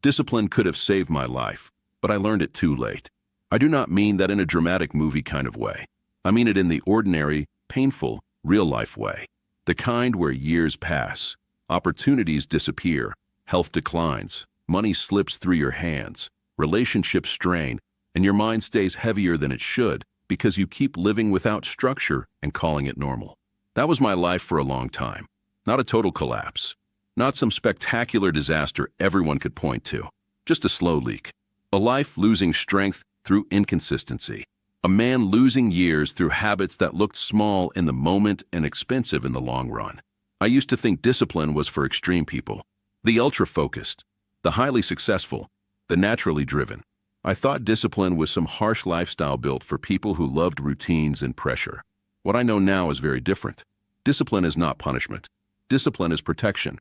Discipline could have saved my life, but I learned it too late. I do not mean that in a dramatic movie kind of way. I mean it in the ordinary, painful, real-life way. The kind where years pass, opportunities disappear, health declines, money slips through your hands, relationships strain, and your mind stays heavier than it should because you keep living without structure and calling it normal. That was my life for a long time. Not a total collapse. Not some spectacular disaster everyone could point to. Just a slow leak. A life losing strength through inconsistency. A man losing years through habits that looked small in the moment and expensive in the long run. I used to think discipline was for extreme people. The ultra-focused, the highly successful, the naturally driven. I thought discipline was some harsh lifestyle built for people who loved routines and pressure. What I know now is very different. Discipline is not punishment. Discipline is protection.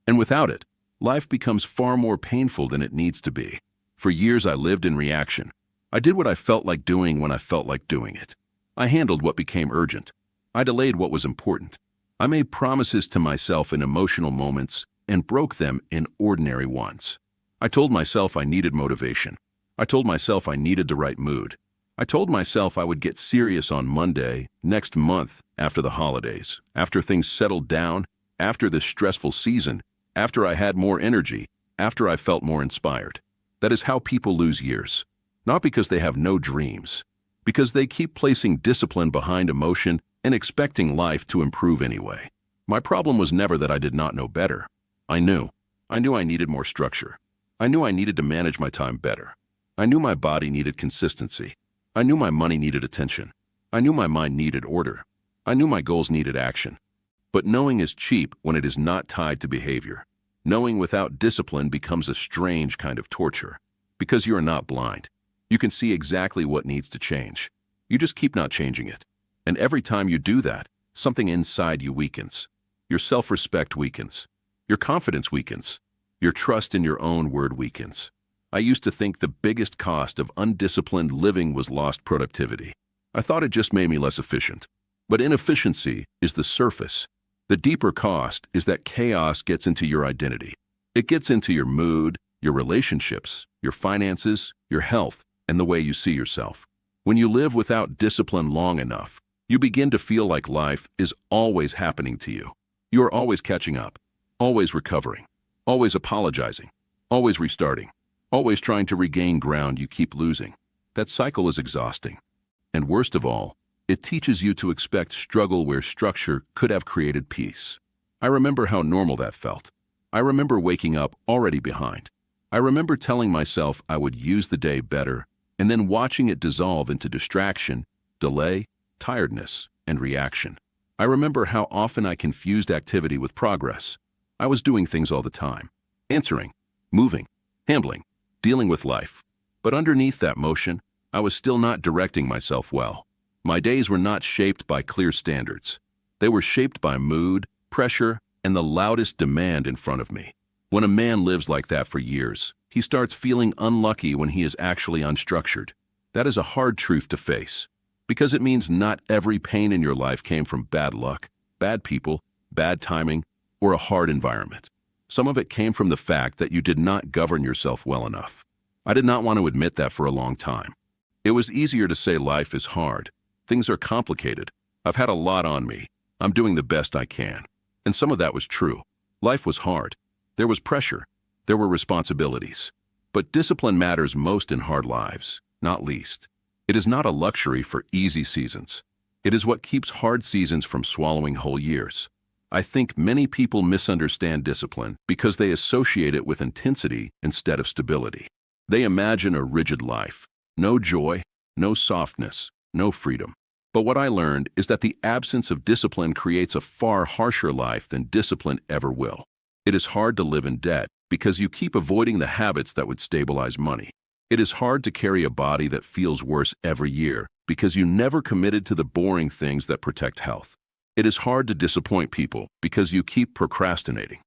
And without it, life becomes far more painful than it needs to be. For years I lived in reaction. I did what I felt like doing when I felt like doing it. I handled what became urgent. I delayed what was important. I made promises to myself in emotional moments and broke them in ordinary ones. I told myself I needed motivation. I told myself I needed the right mood. I told myself I would get serious on Monday, next month, after the holidays, after things settled down, after this stressful season, after I had more energy, after I felt more inspired. That is how people lose years. Not because they have no dreams, because they keep placing discipline behind emotion and expecting life to improve anyway. My problem was never that I did not know better. I knew. I knew I needed more structure. I knew I needed to manage my time better. I knew my body needed consistency. I knew my money needed attention. I knew my mind needed order. I knew my goals needed action. But knowing is cheap when it is not tied to behavior. Knowing without discipline becomes a strange kind of torture, because you are not blind. You can see exactly what needs to change. You just keep not changing it. And every time you do that, something inside you weakens. Your self-respect weakens. Your confidence weakens. Your trust in your own word weakens. I used to think the biggest cost of undisciplined living was lost productivity. I thought it just made me less efficient. But inefficiency is the surface. The deeper cost is that chaos gets into your identity. It gets into your mood, your relationships, your finances, your health, and the way you see yourself. When you live without discipline long enough, you begin to feel like life is always happening to you. You are always catching up, always recovering, always apologizing, always restarting, always trying to regain ground you keep losing. That cycle is exhausting. And worst of all, it teaches you to expect struggle where structure could have created peace. I remember how normal that felt. I remember waking up already behind. I remember telling myself I would use the day better, and then watching it dissolve into distraction, delay, tiredness, and reaction. I remember how often I confused activity with progress. I was doing things all the time, answering, moving, handling, dealing with life. But underneath that motion, I was still not directing myself well. My days were not shaped by clear standards. They were shaped by mood, pressure, and the loudest demand in front of me. When a man lives like that for years, he starts feeling unlucky when he is actually unstructured. That is a hard truth to face, because it means not every pain in your life came from bad luck, bad people, bad timing, or a hard environment. Some of it came from the fact that you did not govern yourself well enough. I did not want to admit that for a long time. It was easier to say life is hard. Things are complicated. I've had a lot on me. I'm doing the best I can. And some of that was true. Life was hard. There was pressure. There were responsibilities. But discipline matters most in hard lives, not least. It is not a luxury for easy seasons. It is what keeps hard seasons from swallowing whole years. I think many people misunderstand discipline because they associate it with intensity instead of stability. They imagine a rigid life. No joy, no softness, no freedom. But what I learned is that the absence of discipline creates a far harsher life than discipline ever will. It is hard to live in debt because you keep avoiding the habits that would stabilize money. It is hard to carry a body that feels worse every year because you never committed to the boring things that protect health. It is hard to disappoint people because you keep procrastinating.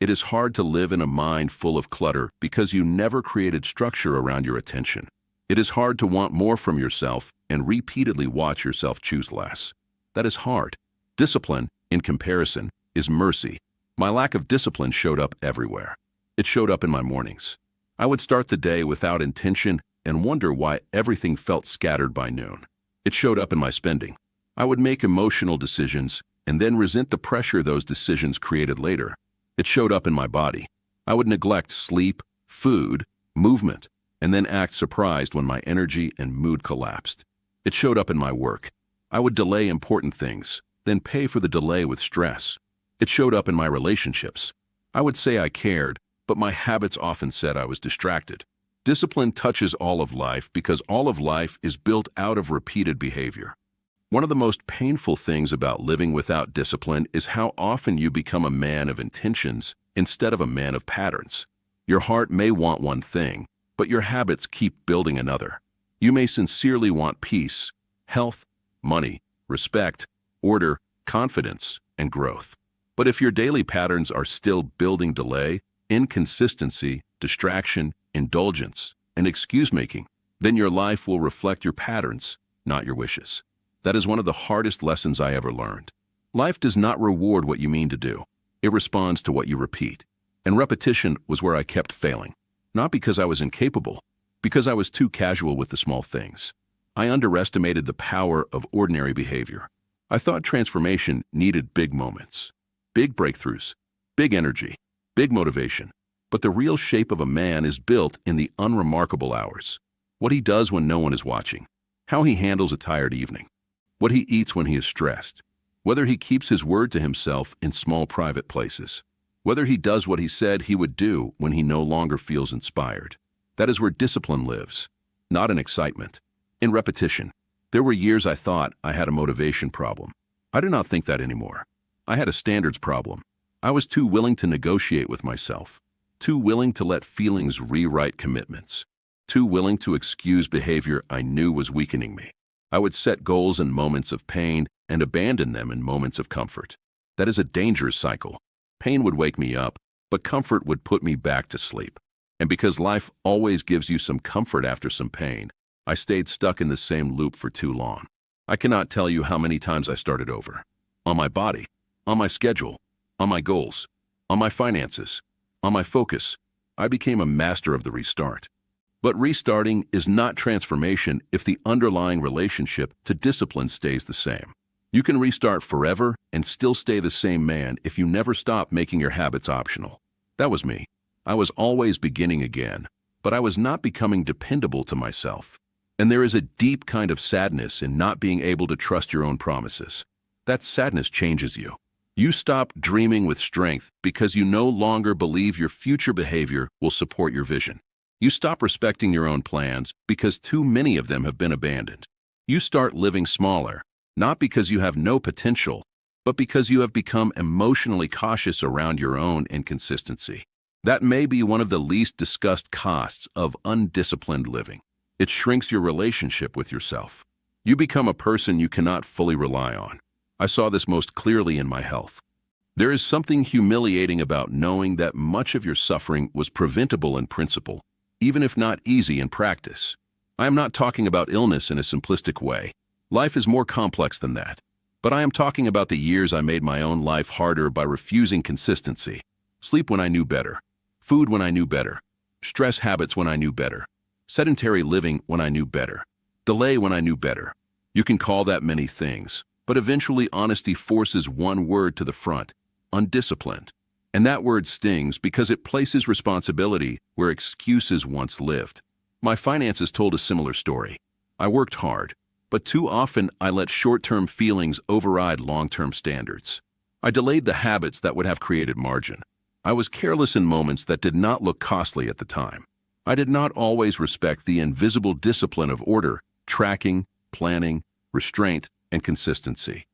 It is hard to live in a mind full of clutter because you never created structure around your attention. It is hard to want more from yourself and repeatedly watch yourself choose less. That is hard. Discipline, in comparison, is mercy. My lack of discipline showed up everywhere. It showed up in my mornings. I would start the day without intention and wonder why everything felt scattered by noon. It showed up in my spending. I would make emotional decisions and then resent the pressure those decisions created later. It showed up in my body. I would neglect sleep, food, movement, and then act surprised when my energy and mood collapsed. It showed up in my work. I would delay important things, then pay for the delay with stress. It showed up in my relationships. I would say I cared, but my habits often said I was distracted. Discipline touches all of life because all of life is built out of repeated behavior. One of the most painful things about living without discipline is how often you become a man of intentions instead of a man of patterns. Your heart may want one thing, but your habits keep building another. You may sincerely want peace, health, money, respect, order, confidence, and growth. But if your daily patterns are still building delay, inconsistency, distraction, indulgence, and excuse-making, then your life will reflect your patterns, not your wishes. That is one of the hardest lessons I ever learned. Life does not reward what you mean to do. It responds to what you repeat. And repetition was where I kept failing. Not because I was incapable, because I was too casual with the small things. I underestimated the power of ordinary behavior. I thought transformation needed big moments, big breakthroughs, big energy, big motivation. But the real shape of a man is built in the unremarkable hours. What he does when no one is watching, how he handles a tired evening, what he eats when he is stressed, whether he keeps his word to himself in small private places, whether he does what he said he would do when he no longer feels inspired. That is where discipline lives, not in excitement, in repetition. There were years I thought I had a motivation problem. I do not think that anymore. I had a standards problem. I was too willing to negotiate with myself, too willing to let feelings rewrite commitments, too willing to excuse behavior I knew was weakening me. I would set goals in moments of pain and abandon them in moments of comfort. That is a dangerous cycle. Pain would wake me up, but comfort would put me back to sleep. And because life always gives you some comfort after some pain, I stayed stuck in the same loop for too long. I cannot tell you how many times I started over. On my body, on my schedule, on my goals, on my finances, on my focus. I became a master of the restart. But restarting is not transformation if the underlying relationship to discipline stays the same. You can restart forever and still stay the same man if you never stop making your habits optional. That was me. I was always beginning again, but I was not becoming dependable to myself. And there is a deep kind of sadness in not being able to trust your own promises. That sadness changes you. You stop dreaming with strength because you no longer believe your future behavior will support your vision. You stop respecting your own plans because too many of them have been abandoned. You start living smaller, not because you have no potential, but because you have become emotionally cautious around your own inconsistency. That may be one of the least discussed costs of undisciplined living. It shrinks your relationship with yourself. You become a person you cannot fully rely on. I saw this most clearly in my health. There is something humiliating about knowing that much of your suffering was preventable in principle, even if not easy in practice. I am not talking about illness in a simplistic way. Life is more complex than that. But I am talking about the years I made my own life harder by refusing consistency. Sleep when I knew better. Food when I knew better. Stress habits when I knew better. Sedentary living when I knew better. Delay when I knew better. You can call that many things, but eventually honesty forces one word to the front: undisciplined. And that word stings because it places responsibility where excuses once lived. My finances told a similar story. I worked hard, but too often I let short-term feelings override long-term standards. I delayed the habits that would have created margin. I was careless in moments that did not look costly at the time. I did not always respect the invisible discipline of order, tracking, planning, restraint, and consistency.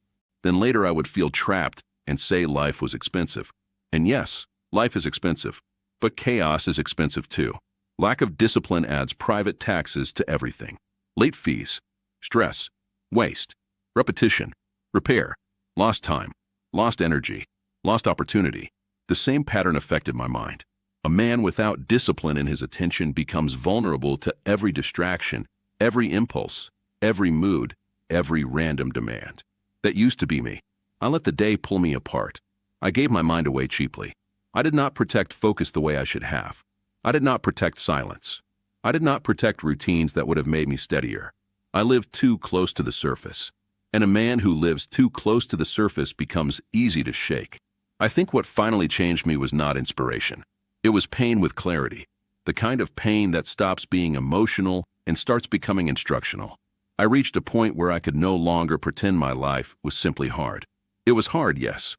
Then later I would feel trapped and say life was expensive. And yes, life is expensive, but chaos is expensive too. Lack of discipline adds private taxes to everything. Late fees, stress, waste, repetition, repair, lost time, lost energy, lost opportunity. The same pattern affected my mind. A man without discipline in his attention becomes vulnerable to every distraction, every impulse, every mood, every random demand. That used to be me. I let the day pull me apart. I gave my mind away cheaply. I did not protect focus the way I should have. I did not protect silence. I did not protect routines that would have made me steadier. I lived too close to the surface. And a man who lives too close to the surface becomes easy to shake. I think what finally changed me was not inspiration. It was pain with clarity. The kind of pain that stops being emotional and starts becoming instructional. I reached a point where I could no longer pretend my life was simply hard. It was hard, yes,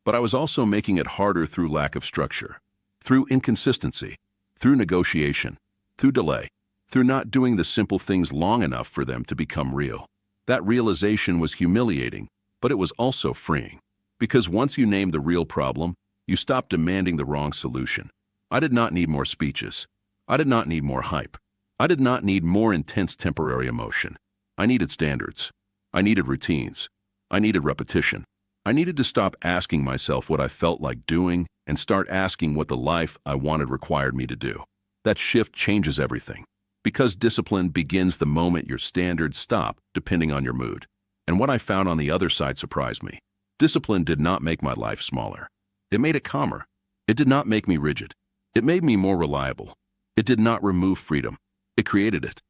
but I was also making it harder through lack of structure, through inconsistency, through negotiation, through delay, through not doing the simple things long enough for them to become real. That realization was humiliating, but it was also freeing. Because once you name the real problem, you stop demanding the wrong solution. I did not need more speeches. I did not need more hype. I did not need more intense temporary emotion. I needed standards. I needed routines. I needed repetition. I needed to stop asking myself what I felt like doing and start asking what the life I wanted required me to do. That shift changes everything. Because discipline begins the moment your standards stop, depending on your mood. And what I found on the other side surprised me. Discipline did not make my life smaller. It made it calmer. It did not make me rigid. It made me more reliable. It did not remove freedom. It created it.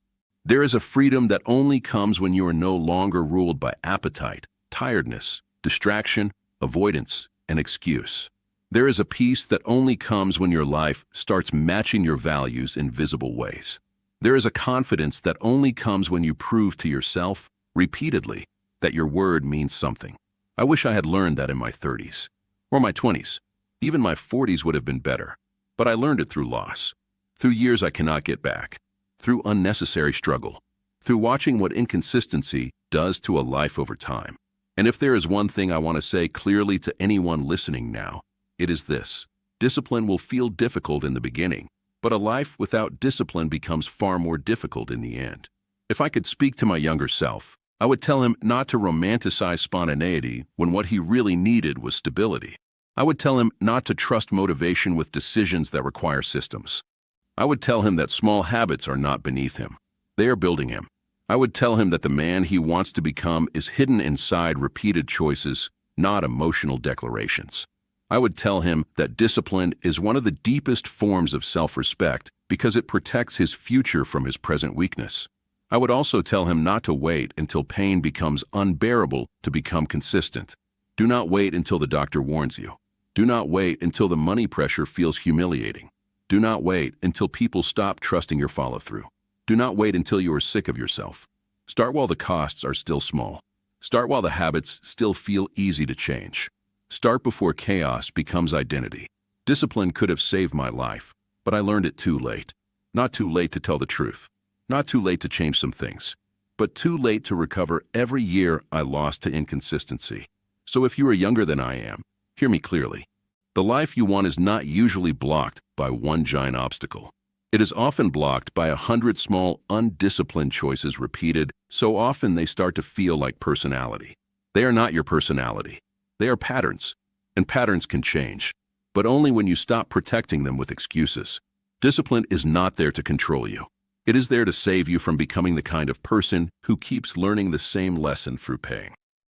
There is a freedom that only comes when you are no longer ruled by appetite, tiredness, distraction, avoidance, and excuse. There is a peace that only comes when your life starts matching your values in visible ways. There is a confidence that only comes when you prove to yourself, repeatedly, that your word means something. I wish I had learned that in my 30s, or my 20s. Even my 40s would have been better. But I learned it through loss, through years I cannot get back, through unnecessary struggle, through watching what inconsistency does to a life over time. And if there is one thing I want to say clearly to anyone listening now, it is this. Discipline will feel difficult in the beginning, but a life without discipline becomes far more difficult in the end. If I could speak to my younger self, I would tell him not to romanticize spontaneity when what he really needed was stability. I would tell him not to trust motivation with decisions that require systems. I would tell him that small habits are not beneath him. They are building him. I would tell him that the man he wants to become is hidden inside repeated choices, not emotional declarations. I would tell him that discipline is one of the deepest forms of self-respect because it protects his future from his present weakness. I would also tell him not to wait until pain becomes unbearable to become consistent. Do not wait until the doctor warns you. Do not wait until the money pressure feels humiliating. Do not wait until people stop trusting your follow-through. Do not wait until you are sick of yourself. Start while the costs are still small. Start while the habits still feel easy to change. Start before chaos becomes identity. Discipline could have saved my life, but I learned it too late. Not too late to tell the truth. Not too late to change some things, but too late to recover every year I lost to inconsistency. So if you are younger than I am, hear me clearly. The life you want is not usually blocked by one giant obstacle. It is often blocked by 100 small, undisciplined choices repeated so often they start to feel like personality. They are not your personality. They are patterns, and patterns can change, but only when you stop protecting them with excuses. Discipline is not there to control you. It is there to save you from becoming the kind of person who keeps learning the same lesson through pain.